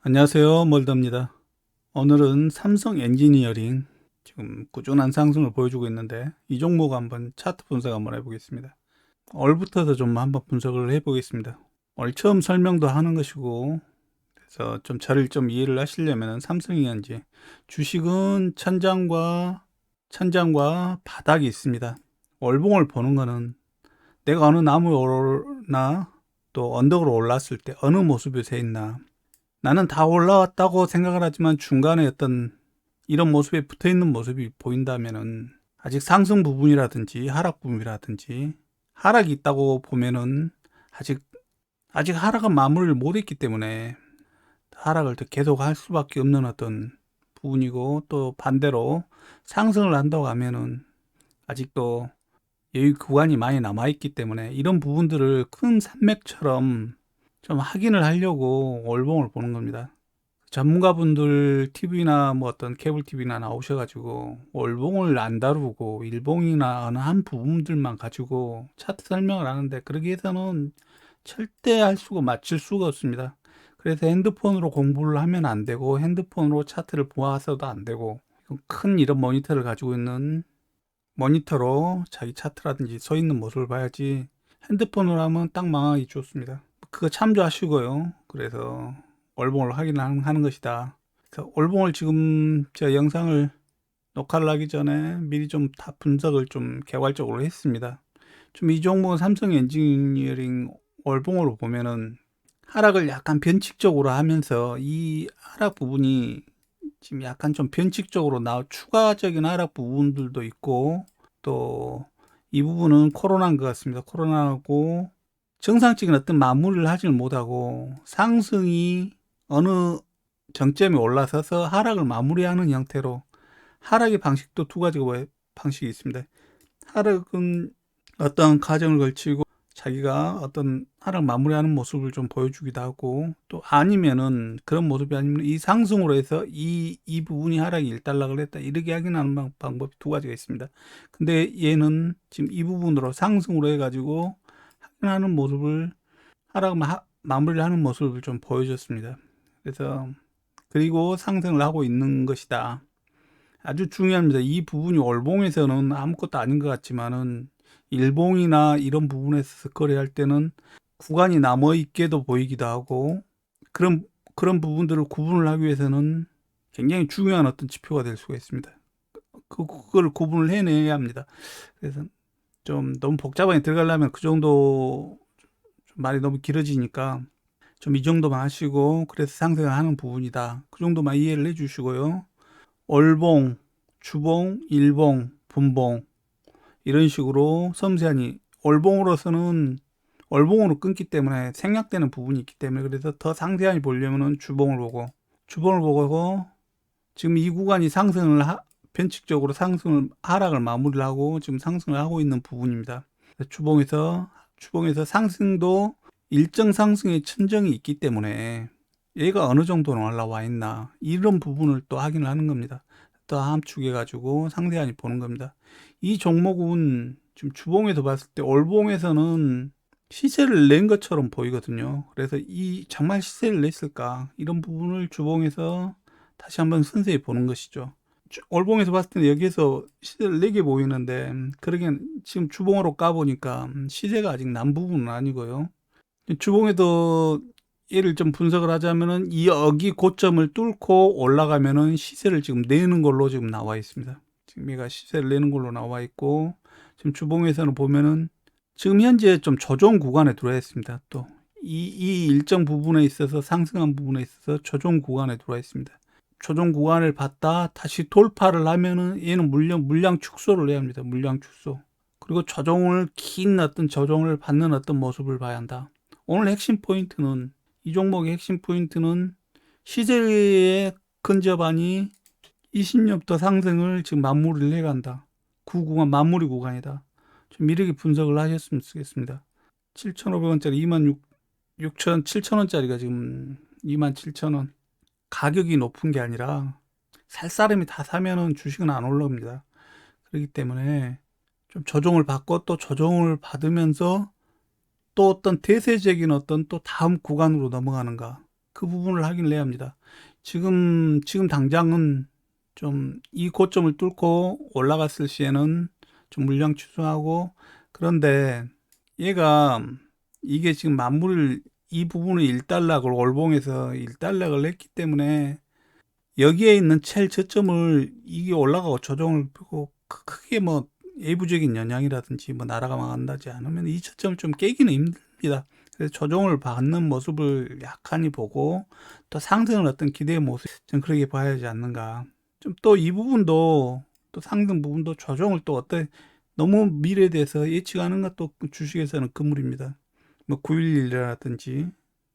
안녕하세요. 멀더입니다. 오늘은 삼성 엔지니어링 지금 꾸준한 상승을 보여주고 있는데 이 종목 한번 차트 분석 한번 해보겠습니다. 얼부터도 좀 한번 분석을 해보겠습니다. 오늘 처음 설명도 하는 것이고 그래서 좀 저를 좀 이해를 하시려면 삼성이든지 주식은 천장과 바닥이 있습니다. 월봉을 보는 거는 내가 어느 나무에 오르나 또 언덕으로 올랐을 때 어느 모습이 서 있나, 나는 다 올라왔다고 생각을 하지만 중간에 어떤 이런 모습에 붙어 있는 모습이 보인다면은 아직 상승 부분이라든지 하락 부분이라든지 하락이 있다고 보면은 아직 하락은 마무리를 못 했기 때문에 하락을 더 계속 할 수밖에 없는 어떤 부분이고, 또 반대로 상승을 한다고 하면은 아직도 여유 구간이 많이 남아 있기 때문에 이런 부분들을 큰 산맥처럼 좀 확인을 하려고 월봉을 보는 겁니다. 전문가분들 TV나 뭐 어떤 케이블 TV나 나오셔가지고 월봉을 안 다루고 일봉이나 어느 한 부분들만 가지고 차트 설명을 하는데, 그러기 위해서는 절대 할 수가 맞출 수가 없습니다. 그래서 핸드폰으로 공부를 하면 안 되고 핸드폰으로 차트를 보아서도 안 되고, 큰 이런 모니터를 가지고 있는 모니터로 자기 차트라든지 서 있는 모습을 봐야지, 핸드폰으로 하면 딱 망하기 좋습니다. 그거 참조하시고요. 그래서 월봉을 확인하는 것이다. 그래서 월봉을 지금 제가 영상을 녹화를 하기 전에 미리 좀 다 분석을 좀 개괄적으로 했습니다. 좀 이 종목은 삼성 엔지니어링 월봉으로 보면은 하락을 약간 변칙적으로 하면서 이 하락 부분이 지금 약간 좀 변칙적으로 추가적인 하락 부분들도 있고, 또 이 부분은 코로나인 것 같습니다. 코로나고 정상적인 어떤 마무리를 하지를 못하고 상승이 어느 정점에 올라서서 하락을 마무리하는 형태로, 하락의 방식도 두 가지가 방식이 있습니다. 하락은 어떤 과정을 걸치고 자기가 어떤 하락 마무리하는 모습을 좀 보여주기도 하고, 또 아니면은 그런 모습이 아니면 이 상승으로 해서 이 부분이 하락이 일단락을 했다 이렇게 확인하는 방법이 두 가지가 있습니다. 근데 얘는 지금 이 부분으로 상승으로 해가지고 확인하는 모습을, 하락 마무리를 하는 모습을 좀 보여줬습니다. 그래서 그리고 상승을 하고 있는 것이다. 아주 중요합니다. 이 부분이 월봉에서는 아무것도 아닌 것 같지만은 일봉이나 이런 부분에서 거래할 때는 구간이 남아 있게도 보이기도 하고, 그런 부분들을 구분을 하기 위해서는 굉장히 중요한 어떤 지표가 될 수가 있습니다. 그걸 구분을 해내야 합니다. 그래서 좀 너무 복잡하게 들어가려면 그 정도 말이 너무 길어지니까 좀 이 정도만 하시고, 그래서 상승을 하는 부분이다, 그 정도만 이해를 해 주시고요. 월봉, 주봉, 일봉, 분봉 이런 식으로 섬세하니, 월봉으로서는 월봉으로 끊기 때문에 생략되는 부분이 있기 때문에, 그래서 더 상세하게 보려면은 주봉을 보고 지금 이 구간이 변칙적으로 상승을 하락을 마무리를 하고 지금 상승을 하고 있는 부분입니다. 주봉에서 상승도 일정 상승의 천정이 있기 때문에 얘가 어느 정도는 올라와 있나 이런 부분을 또 확인을 하는 겁니다. 또 함축해 가지고 상세하게 보는 겁니다. 이 종목은 지금 주봉에서 봤을 때 월봉에서는 시세를 낸 것처럼 보이거든요. 그래서 이 정말 시세를 냈을까, 이런 부분을 주봉에서 다시 한번 선세히 보는 것이죠. 월봉에서 봤을 때는 여기에서 시세를 내게 보이는데, 그러기엔 지금 주봉으로 까보니까 시세가 아직 난 부분은 아니고요. 주봉에도 얘를 좀 분석을 하자면은 이 여기 고점을 뚫고 올라가면은 시세를 지금 내는 걸로 지금 나와 있습니다. 지금 얘가 시세를 내는 걸로 나와 있고, 지금 주봉에서는 보면은 지금 현재 좀 조정 구간에 들어와 있습니다. 또 이 일정 부분에 있어서 상승한 부분에 있어서 조정 구간에 들어와 있습니다. 조정 구간을 봤다 다시 돌파를 하면은 얘는 물량 축소를 해야 합니다. 물량 축소. 그리고 긴 어떤 조정을 받는 어떤 모습을 봐야 한다. 오늘 이 종목의 핵심 포인트는 시세의 근접한이 20년부터 상승을 지금 마무리를 해간다. 그 구간 마무리 구간이다. 좀 이렇게 분석을 하셨으면 좋겠습니다. 7,500원짜리 7,000원짜리가 지금 27,000원. 가격이 높은 게 아니라 살 사람이 다 사면은 주식은 안 올라옵니다. 그렇기 때문에 좀 조정을 받고 또 조정을 받으면서 또 어떤 대세적인 어떤 또 다음 구간으로 넘어가는가, 그 부분을 확인을 해야 합니다. 지금 당장은 좀 이 고점을 뚫고 올라갔을 시에는 좀 물량 추정하고, 그런데 얘가 이게 지금 이 부분을 일단락을 월봉에서 일단락을 했기 때문에 여기에 있는 첼 저점을 이게 올라가고 조정을 펴고 크게 뭐 외부적인 영향이라든지 뭐 나라가 망한다지 않으면 이 저점을 좀 깨기는 힘듭니다. 그래서 조정을 받는 모습을 약간히 보고 또 상승을 어떤 기대의 모습 좀 그렇게 봐야 하지 않는가. 좀 또 이 부분도 또 상승 부분도 조정을 또 어때 너무 미래에 대해서 예측하는 것도 주식에서는 금물입니다. 뭐 9.11이라든지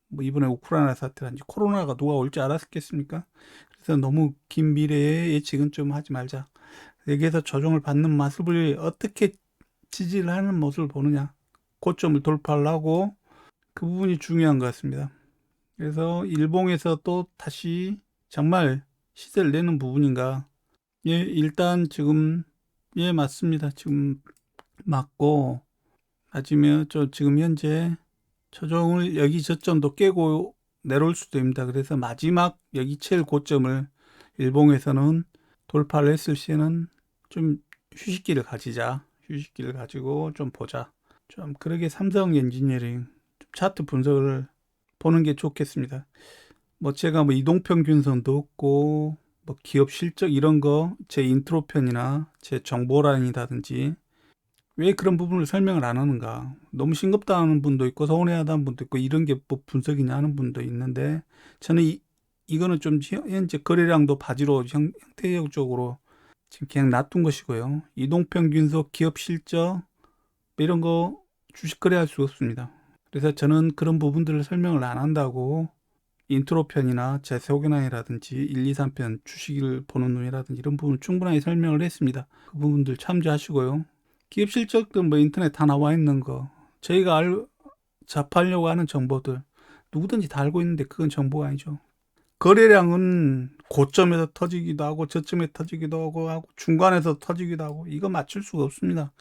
뭐 이번에 우크라이나 사태라든지 코로나가 누가 올지 알았겠습니까? 그래서 너무 긴 미래의 예측은 좀 하지 말자. 여기에서 조정을 받는 모습을 어떻게 지지를 하는 모습을 보느냐. 고점을 돌파하려고 그 부분이 중요한 것 같습니다. 그래서 일봉에서 또 다시 정말 시세를 내는 부분인가. 예, 일단 지금 예, 맞습니다. 지금 맞고 맞으면 지금 현재 조정을 여기 저점도 깨고 내려올 수도 있습니다. 그래서 마지막 여기 제일 고점을 일봉에서는 돌파를 했을 시에는 좀 휴식기를 가지자. 휴식기를 가지고 좀 보자. 좀 그러게 삼성 엔지니어링 좀 차트 분석을 보는 게 좋겠습니다. 뭐 제가 뭐 이동평균선도 없고 뭐 기업 실적 이런 거 제 인트로 편이나 제 정보란이라든지 왜 그런 부분을 설명을 안 하는가? 너무 싱겁다 하는 분도 있고 서운해하다는 분도 있고 이런 게 뭐 분석이냐 하는 분도 있는데 저는 이거는 좀 현재 거래량도 바지로 형태적으로 지금 그냥 놔둔 것이고요. 이동평균선 기업 실적 뭐 이런 거 주식 거래할 수 없습니다. 그래서 저는 그런 부분들을 설명을 안 한다고 인트로 편이나 제 세오견항이라든지 1, 2, 3편 주식을 보는 눈이라든지 이런 부분 충분하게 설명을 했습니다. 그 부분들 참조하시고요. 기업 실적도 뭐 인터넷 다 나와 있는 거 저희가 접하려고 하는 정보들 누구든지 다 알고 있는데 그건 정보가 아니죠. 거래량은 고점에서 터지기도 하고 저점에 터지기도 하고 중간에서 터지기도 하고 이거 맞출 수가 없습니다.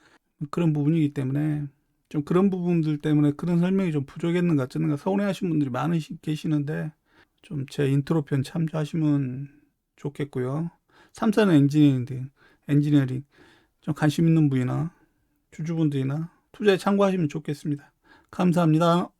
그런 부분이기 때문에 좀 그런 부분들 때문에 그런 설명이 좀 부족했는가 어쩌는가 서운해하시는 분들이 계시는데 좀 제 인트로 편 참조하시면 좋겠고요. 삼성 엔지니어링 좀 관심 있는 분이나 주주분들이나 투자에 참고하시면 좋겠습니다. 감사합니다.